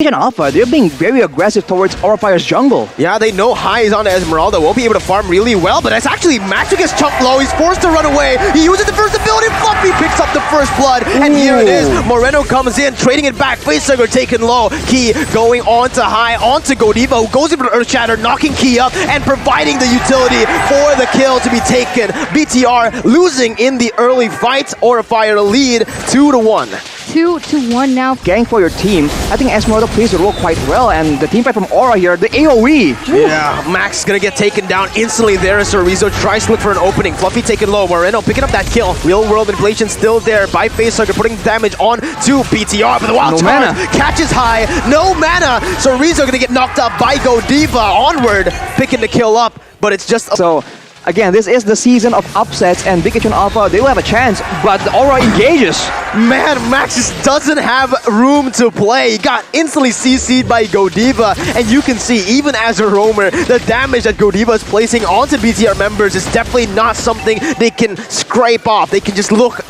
Alpha, they're being very aggressive towards Aurafire's jungle. Yeah, they know High is on Esmeralda, won't be able to farm really well, but it's actually Max who gets chunked low. He's forced to run away. He uses the first ability. Fluffy picks up the first blood, and here it is. Moreno comes in, trading it back. Facehugger taken low. Key going on to High, onto Godiva, who goes in for Earth Shatter, knocking Key up and providing the utility for the kill to be taken. BTR losing in the early fight. Aurafire lead 2-1. 2-1 now. Gang for your team. I think Esmeralda plays the role quite well, and the team fight from Aura here, the AoE. Yeah, Max is gonna get taken down instantly there as Chorizo tries to look for an opening. Fluffy taken low. Moreno picking up that kill. Real world inflation still there by Facehugger, putting damage on to BTR, but the wild charge catches High. No mana. Chorizo gonna get knocked up by Godiva. Onward, picking the kill up, but it's just so. Again, this is the season of upsets, and Big Alpha, they will have a chance, but Aura engages. Man, Max just doesn't have room to play. He got instantly CC'd by Godiva, and you can see, even as a roamer, the damage that Godiva is placing onto BTR members is definitely not something they can scrape off. They can just look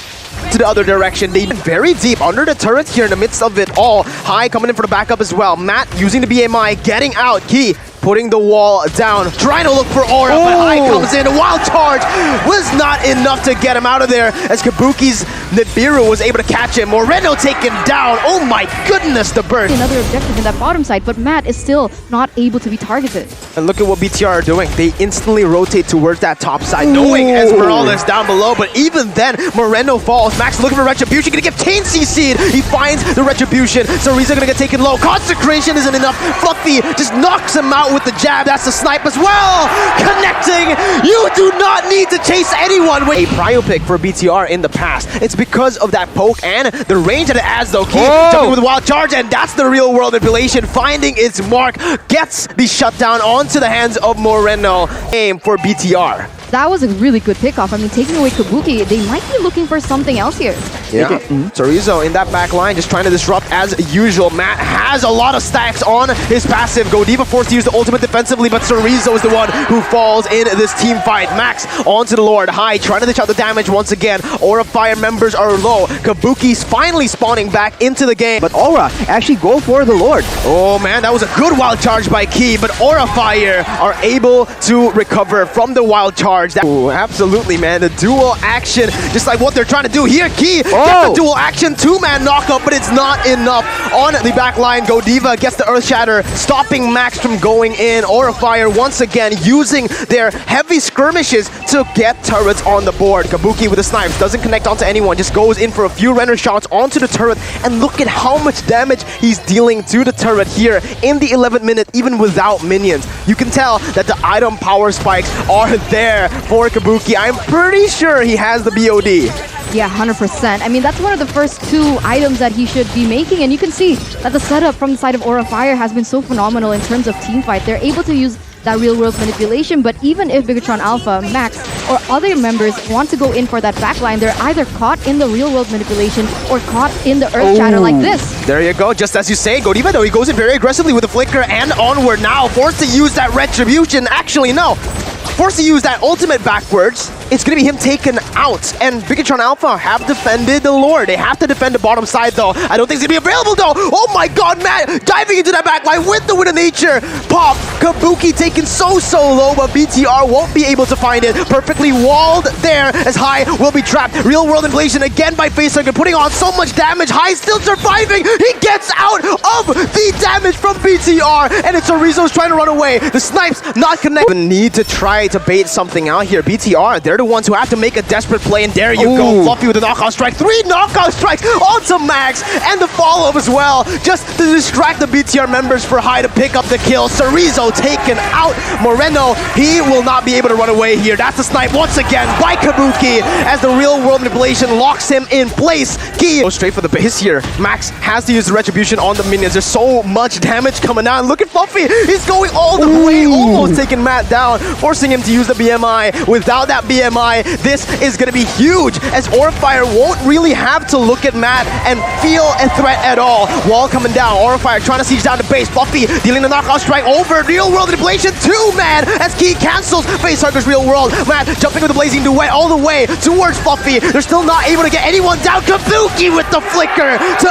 to the other direction. They've been very deep under the turret here in the midst of it all. High coming in for the backup as well. Matt using the BMI, getting out. Key putting the wall down, trying to look for Aura, but High comes in. A wild charge was not enough to get him out of there as Kabuki's Nibiru was able to catch him. Moreno taken down. Oh my goodness, the burst. Another objective in that bottom side, but Matt is still not able to be targeted. And look at what BTR are doing. They instantly rotate towards that top side, knowing Esmeralda is down below, but even then, Moreno falls. Max looking for Retribution, gonna get Chain CC'd. He finds the Retribution, so Riza gonna get taken low. Consecration isn't enough. Fluffy just knocks him out with the jab. That's the snipe as well. Connecting. You do not need to chase anyone with a prio pick for BTR in the past. It's because of that poke and the range that it adds though. Key jumping with a wild charge, and that's the real world manipulation finding its mark. Gets the shutdown onto the hands of Moreno. Aim for BTR. That was a really good pickoff. I mean, taking away Kabuki, they might be looking for something else here. Yeah, Chorizo in that back line just trying to disrupt as usual. Matt has a lot of stacks on his passive. Godiva forced to use the ultimate defensively, but Chorizo is the one who falls in this team fight. Max onto the Lord. High trying to dish out the damage once again. Aurafire members are low. Kabuki's finally spawning back into the game. But Aura actually go for the Lord. Oh man, that was a good wild charge by Key, but Aurafire are able to recover from the wild charge. Ooh, absolutely, man. The dual action, just like what they're trying to do here. Key gets the dual action, two-man knockup, but it's not enough. On the back line, Godiva gets the Earth Shatter, stopping Max from going in. Aurafire once again using their heavy skirmishes to get turrets on the board. Kabuki with the snipes, doesn't connect onto anyone, just goes in for a few render shots onto the turret, and look at how much damage he's dealing to the turret here in the 11th minute, even without minions. You can tell that the item power spikes are there for Kabuki. I'm pretty sure he has the BOD. Yeah, 100%. I mean, that's one of the first two items that he should be making, and you can see that the setup from the side of Aurafire has been so phenomenal in terms of team fight. They're able to use that real-world manipulation, but even if Bigatron Alpha, Max, or other members want to go in for that backline, they're either caught in the real-world manipulation or caught in the Earth Shatter like this. There you go, just as you say. Godiva, though, he goes in very aggressively with the Flicker and onward now, forced to use that Retribution. Actually, no. Forced to use that ultimate backwards. It's going to be him taken out. And Bigatron Alpha have defended the Lord. They have to defend the bottom side, though. I don't think it's going to be available, though. Oh my god, Matt diving into that backline with the Wind of Nature. Pop. Kabuki taken so low, but BTR won't be able to find it. Perfectly walled there as High will be trapped. Real world inflation again by Facehugger, putting on so much damage. High still surviving. He gets out of the damage from BTR, and it's Chorizo's trying to run away. The snipes not connected. Need to try to bait something out here. BTR, they're the ones who have to make a desperate play, and there you go. Fluffy with a knockout strike. 3 knockout strikes onto Max, and the follow-up as well, just to distract the BTR members for High to pick up the kill. Chorizo taken out. Moreno, he will not be able to run away here. That's the snipe once again by Kabuki as the real world manipulation locks him in place. Key goes straight for the base here. Max has to use the Retribution on the minions. There's so much damage coming out. Look at Fluffy. He's going all the way, almost taking Matt down, forcing him to use the BMI. Without that BMI, this is going to be huge, as Aurafire won't really have to look at Matt and feel a threat at all. Wall coming down. Aurafire trying to siege down the base. Fluffy dealing the knockout strike over real world manipulation. 2-man as Key cancels Facehugger's real world. Matt jumping with the blazing duet all the way towards Fluffy. They're still not able to get anyone down. Kabuki with the flicker to